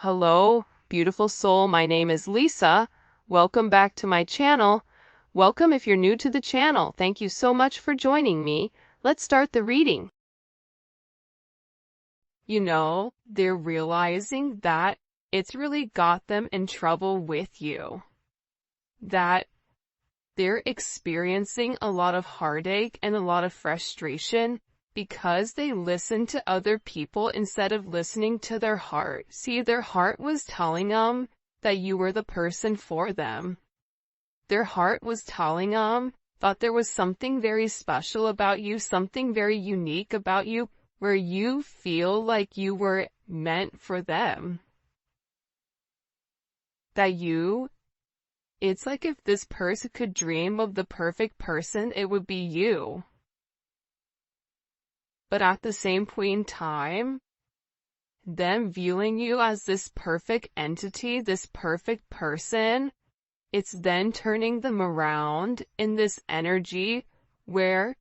Hello, beautiful soul. My name is Lisa. Welcome back to my channel. Welcome if you're new to the channel. Thank you so much for joining me. Let's start the reading. They're realizing that it's really got them in trouble with you. That they're experiencing a lot of heartache and a lot of frustration because they listen to other people instead of listening to their heart. See, their heart was telling them that you were the person for them. Their heart was telling them, thought there was something very special about you, something very unique about you, where you feel like you were meant for them. It's like if this person could dream of the perfect person, it would be you. But at the same point in time, them viewing you as this perfect entity, this perfect person, it's then turning them around in this energy where,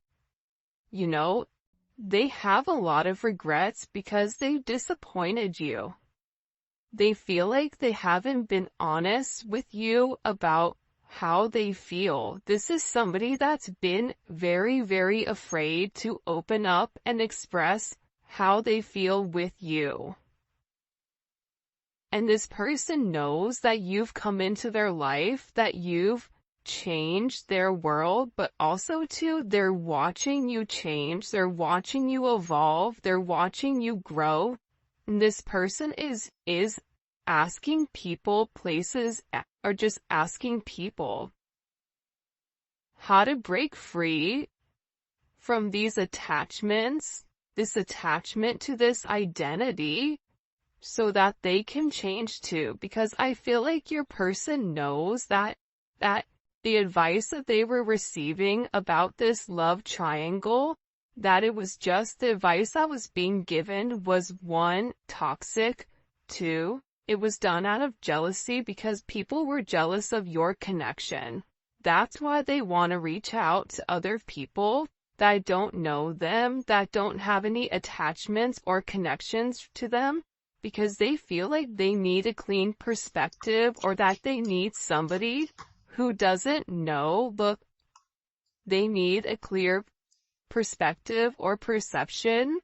they have a lot of regrets because they disappointed you. They feel like they haven't been honest with you about how they feel. This is somebody that's been very, very afraid to open up and express how they feel with you. And this person knows that you've come into their life, that you've changed their world, but also too, they're watching you change, they're watching you evolve, they're watching you grow. And this person is asking people, places, or just asking people how to break free from these attachments, this attachment to this identity, so that they can change too. Because I feel like your person knows that the advice that they were receiving about this love triangle, that it was just the advice that was being given was 1, toxic, 2, it was done out of jealousy because people were jealous of your connection. That's why they want to reach out to other people that don't know them, that don't have any attachments or connections to them, because they feel like they need a clean perspective, or that they need somebody who doesn't know. Look, they need a clear perspective or perception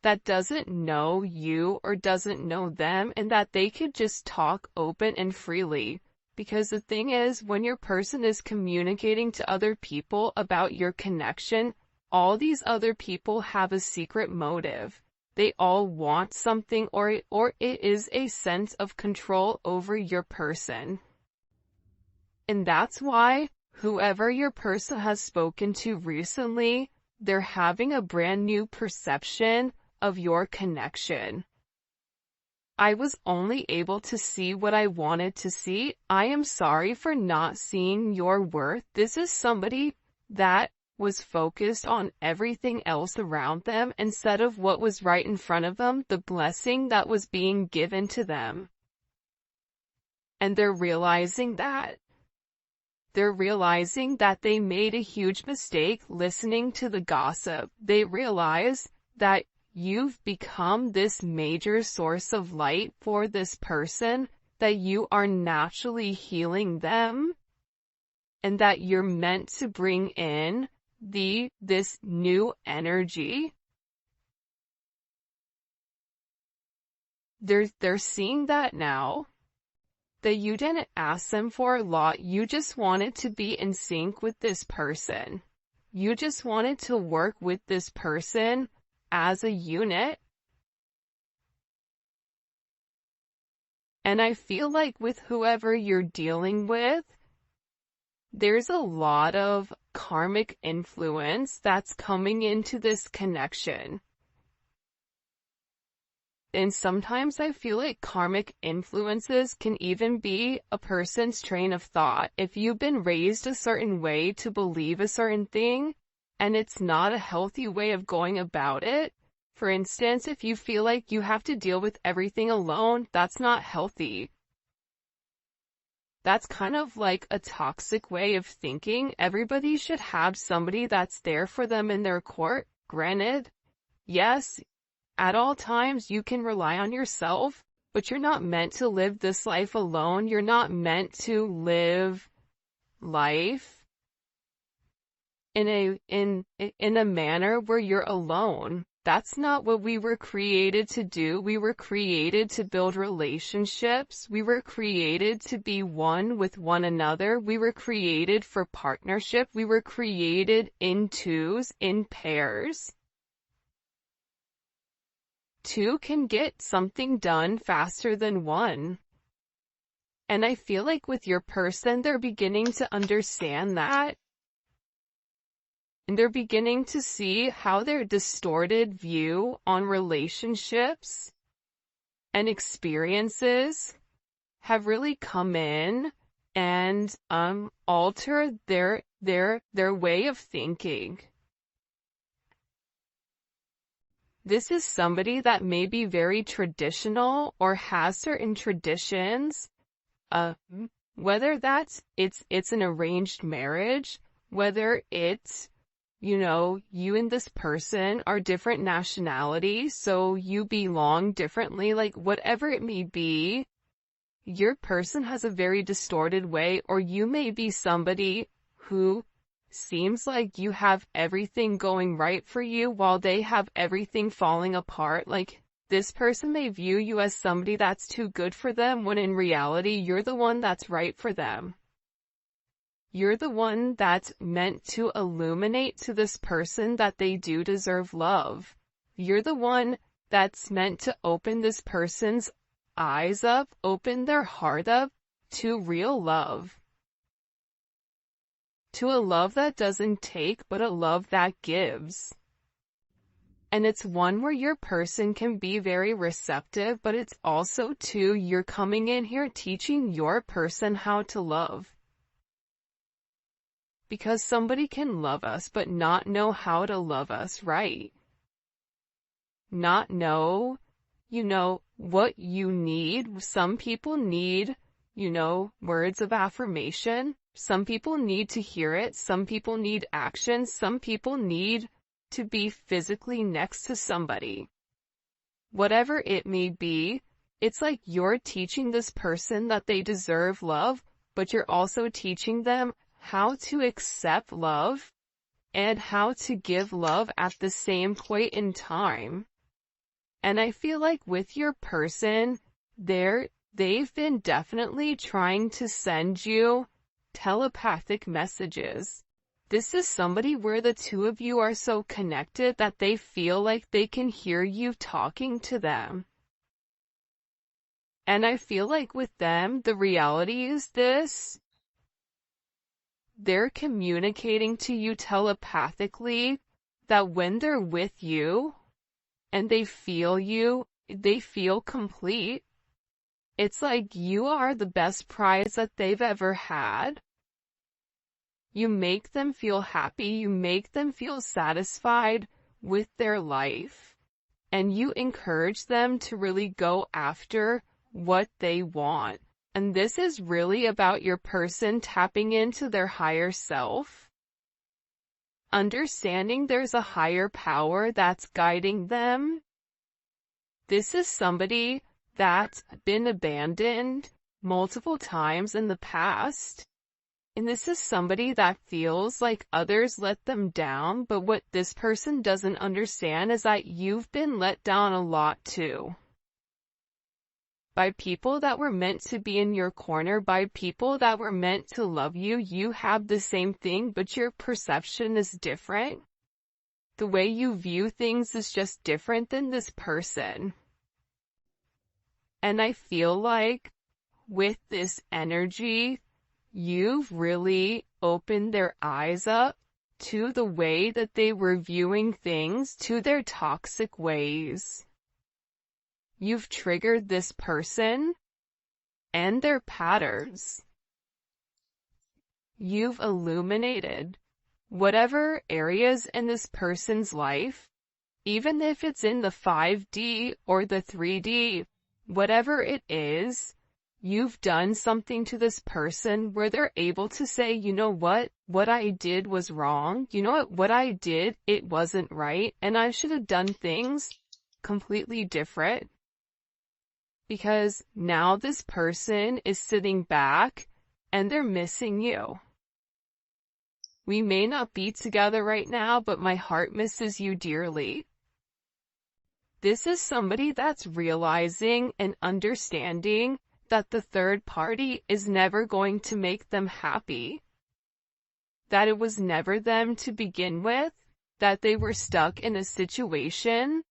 that doesn't know you or doesn't know them, and that they could just talk open and freely. Because the thing is, when your person is communicating to other people about your connection, all these other people have a secret motive. They all want something, or it is a sense of control over your person. And that's why whoever your person has spoken to recently, they're having a brand new perception of your connection. I was only able to see what I wanted to see. I am sorry for not seeing your worth. This is somebody that was focused on everything else around them instead of what was right in front of them, the blessing that was being given to them. And they're realizing that. They're realizing that they made a huge mistake listening to the gossip. They realize that you've become this major source of light for this person, that you are naturally healing them, and that you're meant to bring in this new energy. They're seeing that now, that you didn't ask them for a lot. You just wanted to be in sync with this person. You just wanted to work with this person as a unit. And I feel like with whoever you're dealing with, there's a lot of karmic influence that's coming into this connection. And sometimes I feel like karmic influences can even be a person's train of thought. If you've been raised a certain way to believe a certain thing, and it's not a healthy way of going about it. For instance, if you feel like you have to deal with everything alone, that's not healthy. That's kind of like a toxic way of thinking. Everybody should have somebody that's there for them in their court. Granted, yes, at all times you can rely on yourself, but you're not meant to live this life alone. You're not meant to live life in a manner where you're alone. That's not what we were created to do. We were created to build relationships. We were created to be one with one another. We were created for partnership. We were created in twos, in pairs. Two can get something done faster than one. And I feel like with your person, they're beginning to understand that. And they're beginning to see how their distorted view on relationships and experiences have really come in and alter their way of thinking. This is somebody that may be very traditional or has certain traditions, whether that's it's an arranged marriage, whether it's, you know, you and this person are different nationalities, so you belong differently, like whatever it may be, your person has a very distorted way, or you may be somebody who seems like you have everything going right for you while they have everything falling apart. Like, this person may view you as somebody that's too good for them, when in reality, you're the one that's right for them. You're the one that's meant to illuminate to this person that they do deserve love. You're the one that's meant to open this person's eyes up, open their heart up to real love. To a love that doesn't take, but a love that gives. And it's one where your person can be very receptive, but it's also too, you're coming in here teaching your person how to love. Because somebody can love us, but not know how to love us right. Not know, you know, what you need. Some people need, you know, words of affirmation. Some people need to hear it. Some people need action. Some people need to be physically next to somebody. Whatever it may be, it's like you're teaching this person that they deserve love, but you're also teaching them how to accept love and how to give love at the same point in time. And I feel like with your person, they've been definitely trying to send you telepathic messages. This is somebody where the two of you are so connected that they feel like they can hear you talking to them. And I feel like with them, the reality is this: they're communicating to you telepathically that when they're with you and they feel complete. It's like you are the best prize that they've ever had. You make them feel happy, you make them feel satisfied with their life, and you encourage them to really go after what they want. And this is really about your person tapping into their higher self, understanding there's a higher power that's guiding them. This is somebody that's been abandoned multiple times in the past. And this is somebody that feels like others let them down, but what this person doesn't understand is that you've been let down a lot too. By people that were meant to be in your corner, by people that were meant to love you. You have the same thing, but your perception is different. The way you view things is just different than this person. And I feel like with this energy, you've really opened their eyes up to the way that they were viewing things, to their toxic ways. You've triggered this person and their patterns. You've illuminated whatever areas in this person's life, even if it's in the 5D or the 3D, whatever it is, you've done something to this person where they're able to say, you know what I did was wrong. You know what I did, it wasn't right, and I should have done things completely different. Because now this person is sitting back and they're missing you. We may not be together right now, but my heart misses you dearly. This is somebody that's realizing and understanding that the third party is never going to make them happy. That it was never them to begin with, that they were stuck in a situation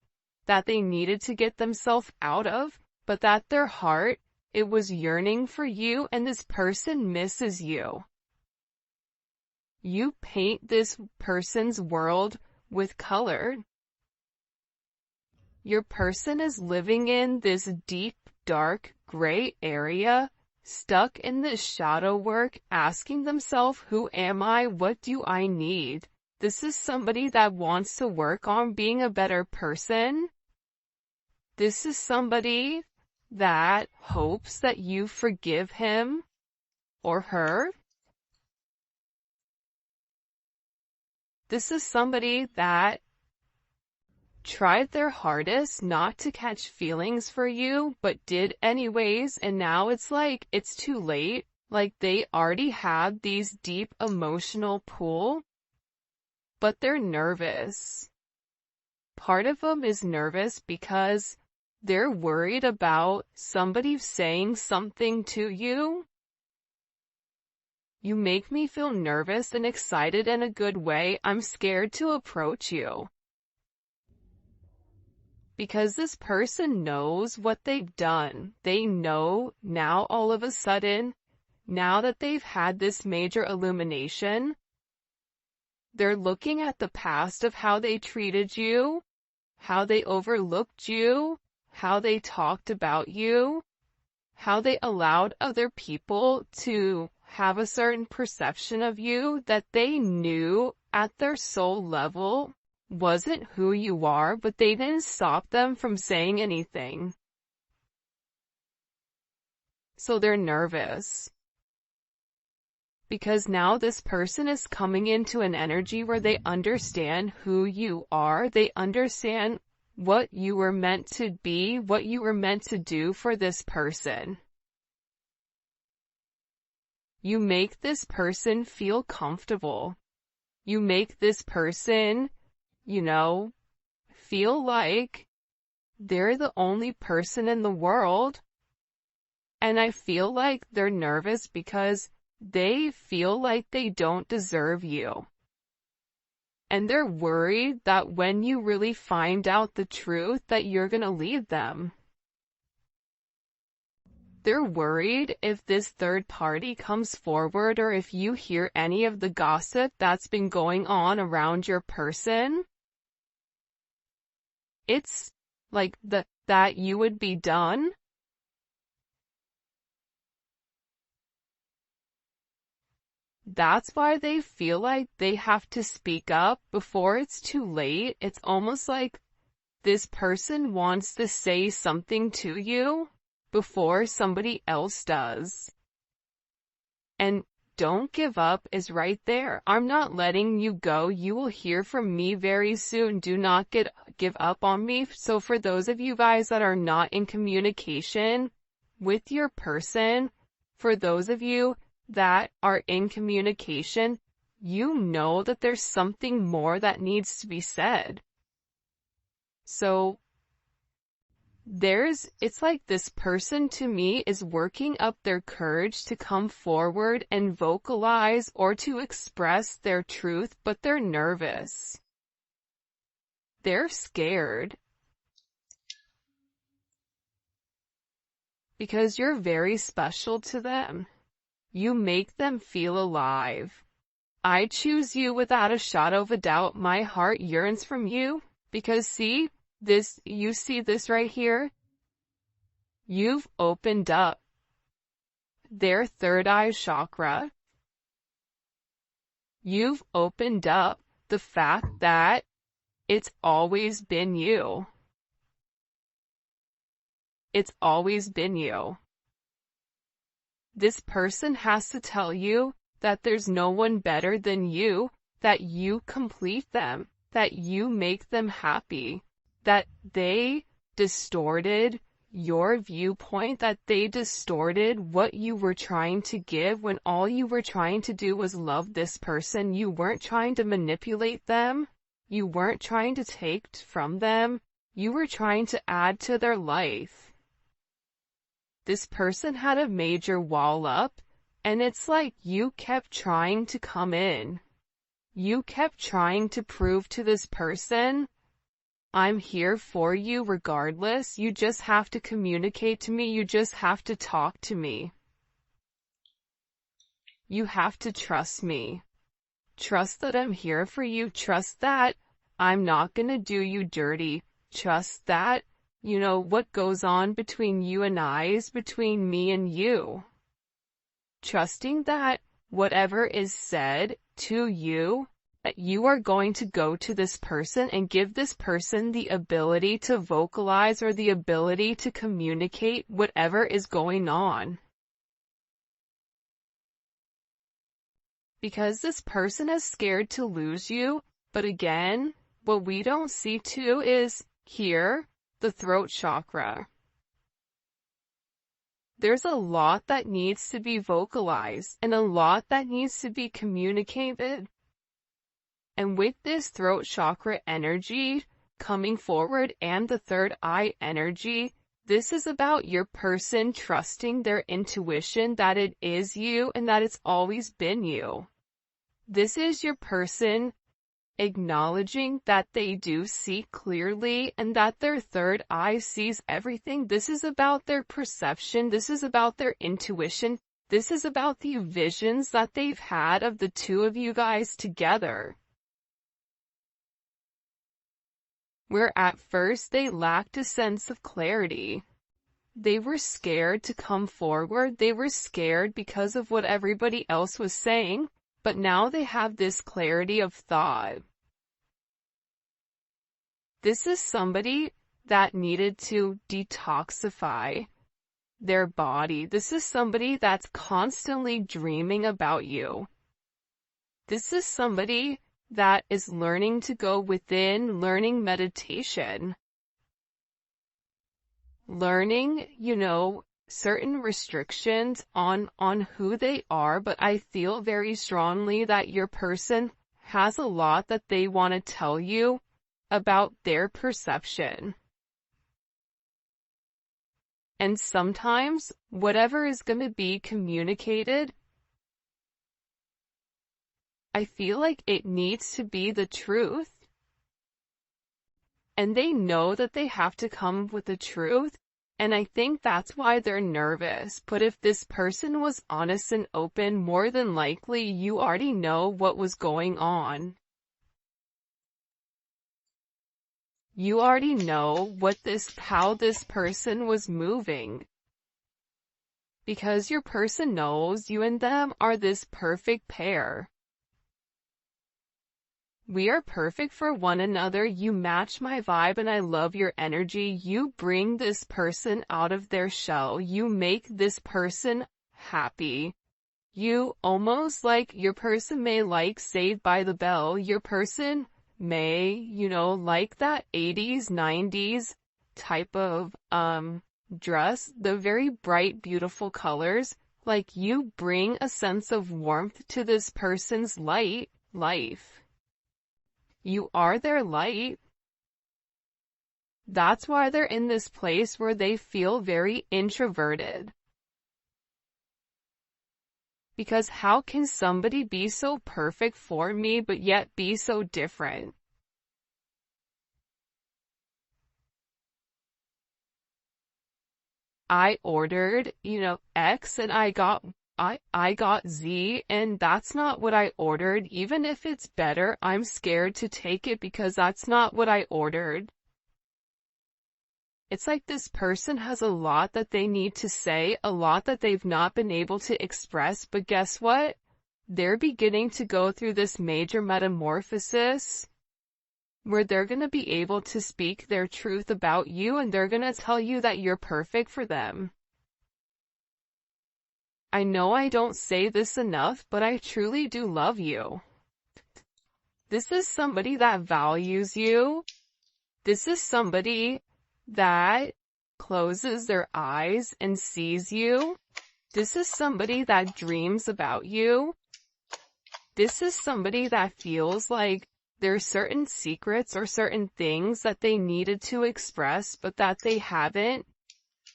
that they needed to get themselves out of, but that their heart, it was yearning for you, and this person misses you. You paint this person's world with color. Your person is living in this deep, dark, gray area, stuck in this shadow work, asking themselves, who am I? What do I need? This is somebody that wants to work on being a better person. This is somebody that hopes that you forgive him or her. This is somebody that tried their hardest not to catch feelings for you, but did anyways, and now it's like, it's too late. Like, they already had these deep emotional pull, but they're nervous. Part of them is nervous because they're worried about somebody saying something to you. You make me feel nervous and excited in a good way. I'm scared to approach you. Because this person knows what they've done. They know now all of a sudden, now that they've had this major illumination, they're looking at the past of how they treated you, how they overlooked you, how they talked about you, how they allowed other people to have a certain perception of you that they knew at their soul level wasn't who you are, but they didn't stop them from saying anything. So they're nervous. Because now this person is coming into an energy where they understand who you are, they understand what you were meant to be, what you were meant to do for this person. You make this person feel comfortable. You make this person, feel like they're the only person in the world. And I feel like they're nervous because they feel like they don't deserve you. And they're worried that when you really find out the truth, that you're gonna leave them. They're worried if this third party comes forward, or if you hear any of the gossip that's been going on around your person. It's like that you would be done. That's why they feel like they have to speak up before it's too late. It's almost like this person wants to say something to you before somebody else does. And don't give up is right there. I'm not letting you go. You will hear from me very soon. Do not give up on me. So for those of you guys that are not in communication with your person, for those of you that are in communication, you know that there's something more that needs to be said. So it's like this person to me is working up their courage to come forward and vocalize or to express their truth, but they're nervous. They're scared. Because you're very special to them. You make them feel alive. I choose you without a shadow of a doubt. My heart yearns from you because you see this right here? You've opened up their third eye chakra. You've opened up the fact that it's always been you. It's always been you. This person has to tell you that there's no one better than you, that you complete them, that you make them happy, that they distorted your viewpoint, that they distorted what you were trying to give when all you were trying to do was love this person. You weren't trying to manipulate them. You weren't trying to take from them. You were trying to add to their life. This person had a major wall up, and it's like you kept trying to come in. You kept trying to prove to this person, I'm here for you regardless. You just have to communicate to me. You just have to talk to me. You have to trust me. Trust that I'm here for you. Trust that I'm not gonna do you dirty. Trust that, what goes on between you and I is between me and you. Trusting that whatever is said to you, that you are going to go to this person and give this person the ability to vocalize or the ability to communicate whatever is going on. Because this person is scared to lose you, but again, what we don't see too is here, the throat chakra. There's a lot that needs to be vocalized and a lot that needs to be communicated. And with this throat chakra energy coming forward and the third eye energy, this is about your person trusting their intuition that it is you and that it's always been you. This is your person acknowledging that they do see clearly and that their third eye sees everything. This is about their perception. This is about their intuition. This is about the visions that they've had of the two of you guys together. Where at first they lacked a sense of clarity. They were scared to come forward. They were scared because of what everybody else was saying. But now they have this clarity of thought. This is somebody that needed to detoxify their body. This is somebody that's constantly dreaming about you. This is somebody that is learning to go within, learning meditation. Learning, certain restrictions on who they are, but I feel very strongly that your person has a lot that they want to tell you about their perception. And sometimes, whatever is going to be communicated, I feel like it needs to be the truth. And they know that they have to come with the truth. And I think that's why they're nervous. But if this person was honest and open, more than likely you already know what was going on. You already know how this person was moving. Because your person knows you and them are this perfect pair. We are perfect for one another. You match my vibe and I love your energy. You bring this person out of their shell. You make this person happy. You almost your person may like Saved by the Bell. Your person may, like that 80s, 90s type of, dress. The very bright, beautiful colors. You bring a sense of warmth to this person's life. You are their light. That's why they're in this place where they feel very introverted. Because how can somebody be so perfect for me but yet be so different? I ordered, X and I got Z, and that's not what I ordered. Even if it's better, I'm scared to take it because that's not what I ordered. It's like this person has a lot that they need to say, a lot that they've not been able to express, but guess what? They're beginning to go through this major metamorphosis where they're going to be able to speak their truth about you, and they're going to tell you that you're perfect for them. I know I don't say this enough, but I truly do love you. This is somebody that values you. This is somebody that closes their eyes and sees you. This is somebody that dreams about you. This is somebody that feels like there's certain secrets or certain things that they needed to express but that they haven't.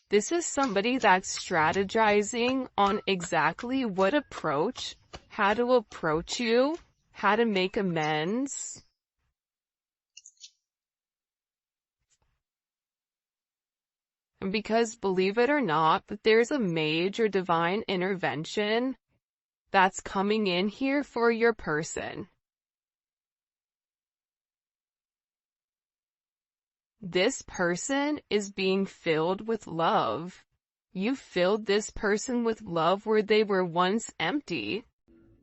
This is somebody that's strategizing on exactly what approach, how to approach you, how to make amends. And because, believe it or not, but there's a major divine intervention that's coming in here for your person. This person is being filled with love. You filled this person with love where they were once empty.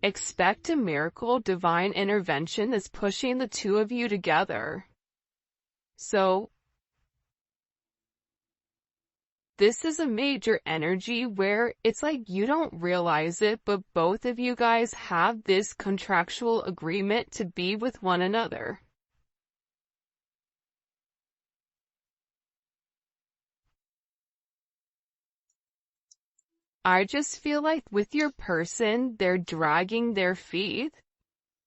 Expect a miracle, divine intervention that's pushing the two of you together. So, this is a major energy where it's like you don't realize it, but both of you guys have this contractual agreement to be with one another. I just feel like with your person, they're dragging their feet,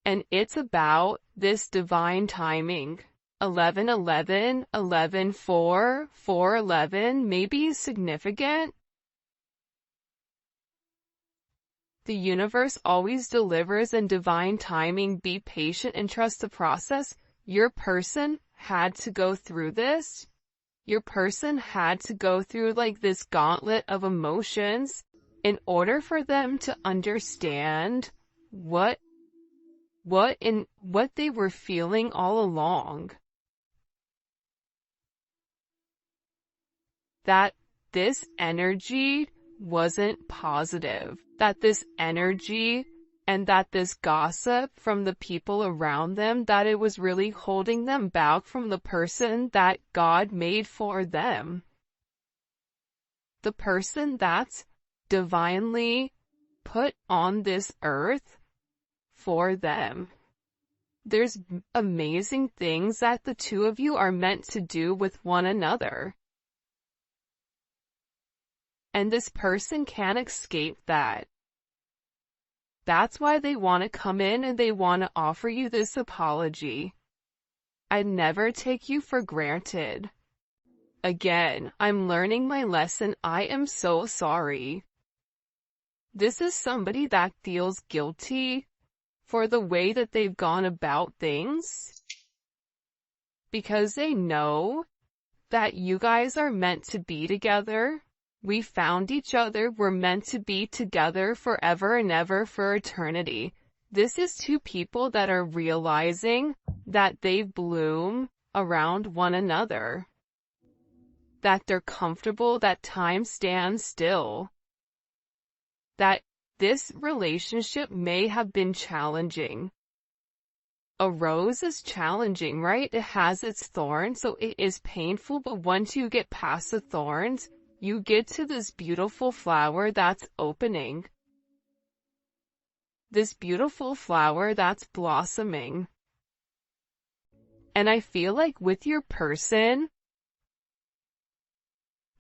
and it's about this divine timing. 11-11, 11-4, 4-11 may be significant. The universe always delivers in divine timing. Be patient and trust the process. Your person had to go through this. Your person had to go through like this gauntlet of emotions in order for them to understand what they were feeling all along. That this energy wasn't positive, that this energy and that this gossip from the people around them, that it was really holding them back from the person that God made for them. The person that's divinely put on this earth for them. There's amazing things that the two of you are meant to do with one another. And this person can't escape that. That's why they want to come in and they want to offer you this apology. I'd never take you for granted. Again, I'm learning my lesson. I am so sorry. This is somebody that feels guilty for the way that they've gone about things, because they know that you guys are meant to be together. We found each other. We're meant to be together forever and ever, for eternity. This is two people that are realizing that they bloom around one another, that they're comfortable, that time stands still, that this relationship may have been challenging. A rose is challenging, right? It has its thorns, so it is painful, but once you get past the thorns, you get to this beautiful flower that's opening. This beautiful flower that's blossoming. And I feel like with your person,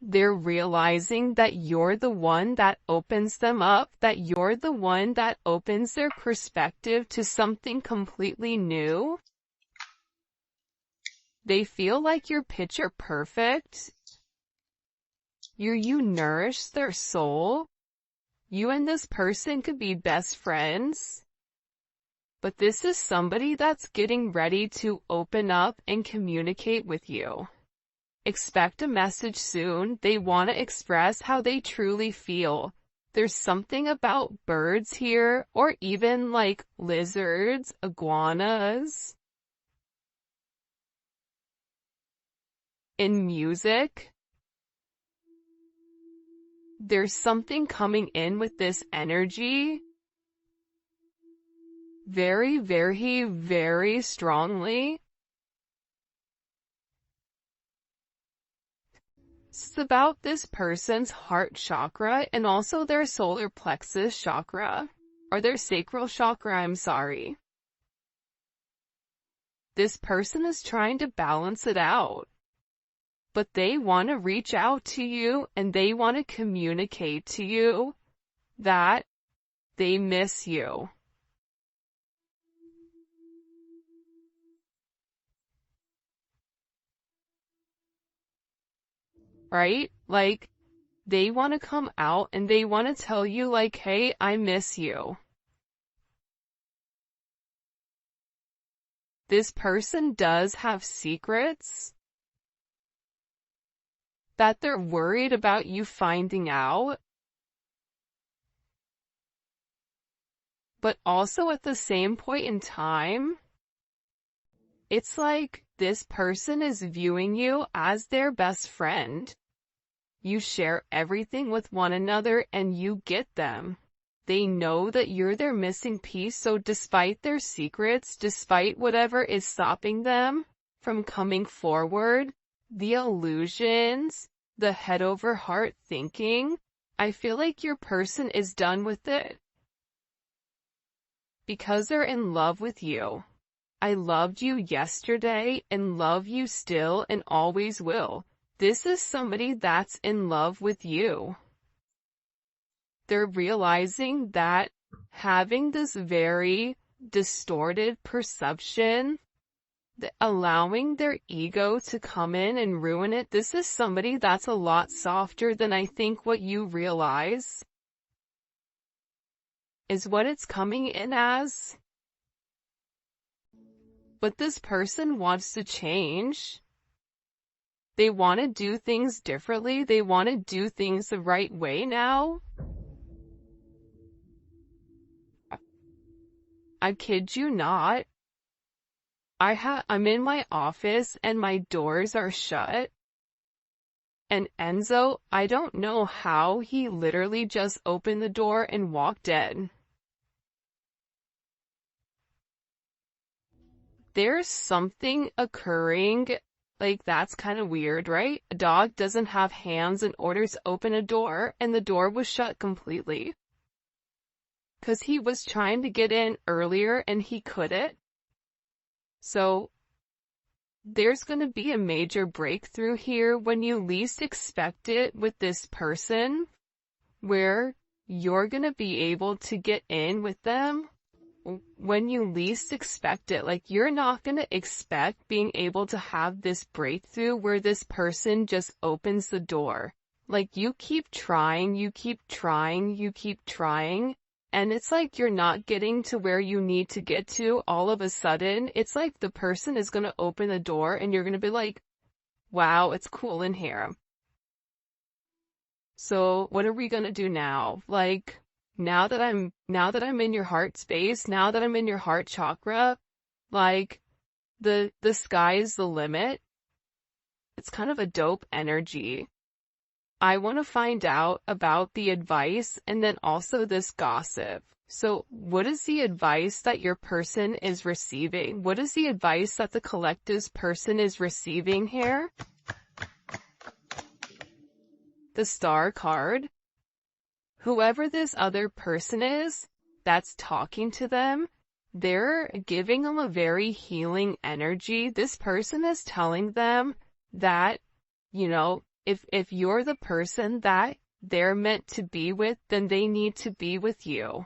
they're realizing that you're the one that opens them up, that you're the one that opens their perspective to something completely new. They feel like you're picture perfect. You nourish their soul. You and this person could be best friends. But this is somebody that's getting ready to open up and communicate with you. Expect a message soon. They want to express how they truly feel. There's something about birds here, or even like lizards, iguanas. In music, there's something coming in with this energy. Very, very, very strongly. It's about this person's heart chakra and also their solar plexus chakra, or their sacral chakra, I'm sorry. This person is trying to balance it out. but they want to reach out to you and they want to communicate to you that they miss you. Right? Like, they want to come out and they want to tell you like, hey, I miss you. This person does have secrets that they're worried about you finding out, but also at the same point in time, it's like this person is viewing you as their best friend. You share everything with one another and you get them. They know that you're their missing piece, so despite their secrets, despite whatever is stopping them from coming forward, the illusions, the head over heart thinking, I feel like your person is done with it. Because they're in love with you. I loved you yesterday and love you still and always will. This is somebody that's in love with you. They're realizing that having this very distorted perception, allowing their ego to come in and ruin it, this is somebody that's a lot softer than I think what you realize is what it's coming in as. But this person wants to change. They want to do things differently. They want to do things the right way now. I kid you not. I'm in my office and my doors are shut. And Enzo, I don't know how he literally just opened the door and walked in. There's something occurring, like that's kind of weird, right? A dog doesn't have hands in order to open a door, and the door was shut completely. 'Cause he was trying to get in earlier and he couldn't. So, there's gonna be a major breakthrough here when you least expect it with this person, where you're gonna be able to get in with them when you least expect it. Like, you're not gonna expect being able to have this breakthrough where this person just opens the door. Like, you keep trying, you keep trying, you keep trying, and it's like you're not getting to where you need to get to all of a sudden. It's like the person is gonna open the door and you're gonna be like, wow, it's cool in here. So what are we gonna do now? Like, now that I'm in your heart space, now that I'm in your heart chakra, like, the sky is the limit. It's kind of a dope energy. I want to find out about the advice and then also this gossip. So what is the advice that your person is receiving? What is the advice that the collective's person is receiving here? The Star card. Whoever this other person is that's talking to them, they're giving them a very healing energy. This person is telling them that, you know, if you're the person that they're meant to be with, then they need to be with you.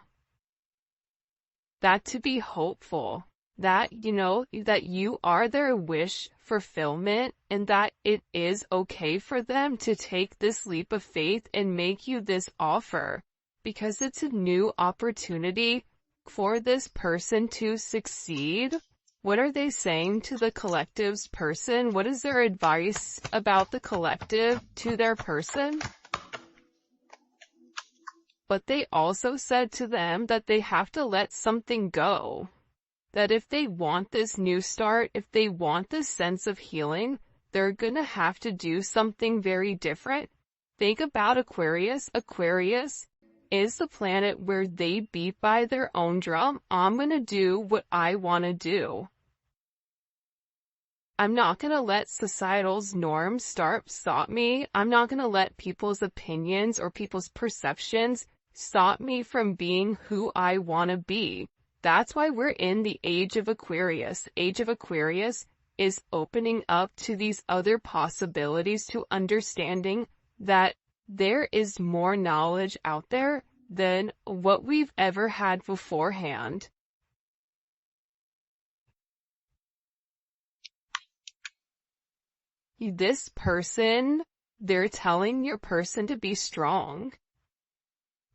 That to be hopeful, that, you know, that you are their wish fulfillment, and that it is okay for them to take this leap of faith and make you this offer, because it's a new opportunity for this person to succeed. What are they saying to the collective's person? What is their advice about the collective to their person? But they also said to them that they have to let something go. That if they want this new start, if they want this sense of healing, they're gonna have to do something very different. Think about Aquarius. Aquarius is the planet where they beat by their own drum. I'm gonna do what I wanna do. I'm not gonna let societal's norms stop me. I'm not gonna let people's opinions or people's perceptions stop me from being who I wanna be. That's why we're in the age of Aquarius. Age of Aquarius is opening up to these other possibilities, to understanding that there is more knowledge out there than what we've ever had beforehand. This person, they're telling your person to be strong.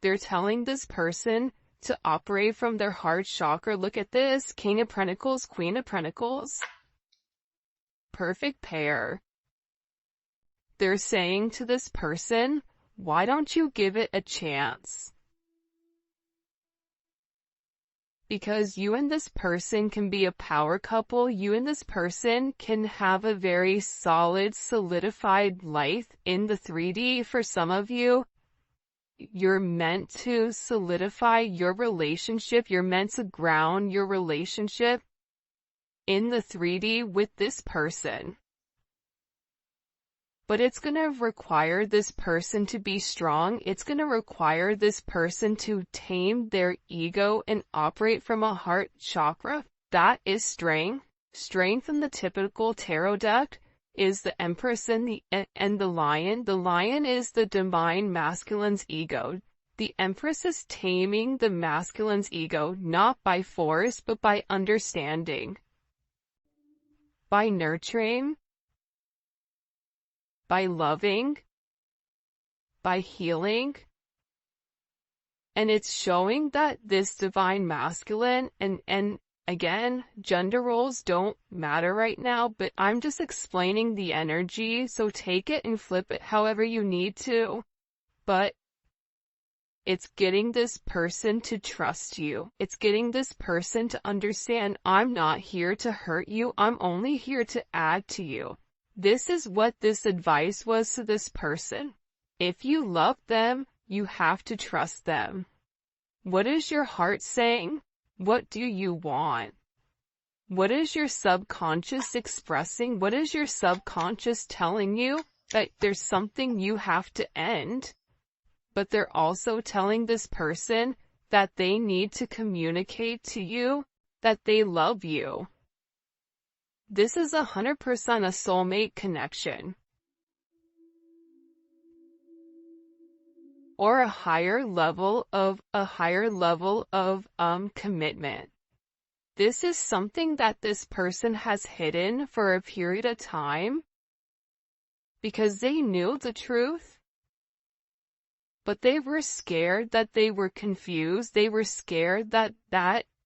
They're telling this person to operate from their heart chakra. Look at this, King of Pentacles, Queen of Pentacles. Perfect pair. They're saying to this person, why don't you give it a chance? Because you and this person can be a power couple. You and this person can have a very solid, solidified life in the 3D. For some of you, you're meant to solidify your relationship. You're meant to ground your relationship in the 3D with this person. But it's going to require this person to be strong. It's going to require this person to tame their ego and operate from a heart chakra. That is strength. Strength in the typical tarot deck is the Empress and the Lion. The Lion is the divine masculine's ego. The Empress is taming the masculine's ego, not by force, but by understanding, by nurturing, by loving, by healing. And it's showing that this divine masculine, and again, gender roles don't matter right now, but I'm just explaining the energy, so take it and flip it however you need to. But it's getting this person to trust you. It's getting this person to understand, I'm not here to hurt you, I'm only here to add to you. This is what this advice was to this person. If you love them, you have to trust them. What is your heart saying? What do you want? What is your subconscious expressing? What is your subconscious telling you? That there's something you have to end. But they're also telling this person that they need to communicate to you that they love you. This is 100% a soulmate connection. Or a higher level of commitment. This is something that this person has hidden for a period of time because they knew the truth, but they were scared, that they were confused. They were scared that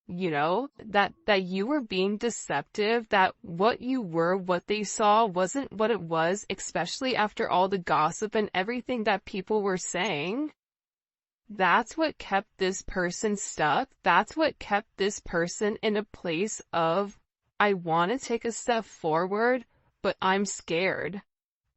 you were being deceptive, that what you were, what they saw wasn't what it was, especially after all the gossip and everything that people were saying. That's what kept this person stuck. That's what kept this person in a place of, I want to take a step forward, but I'm scared.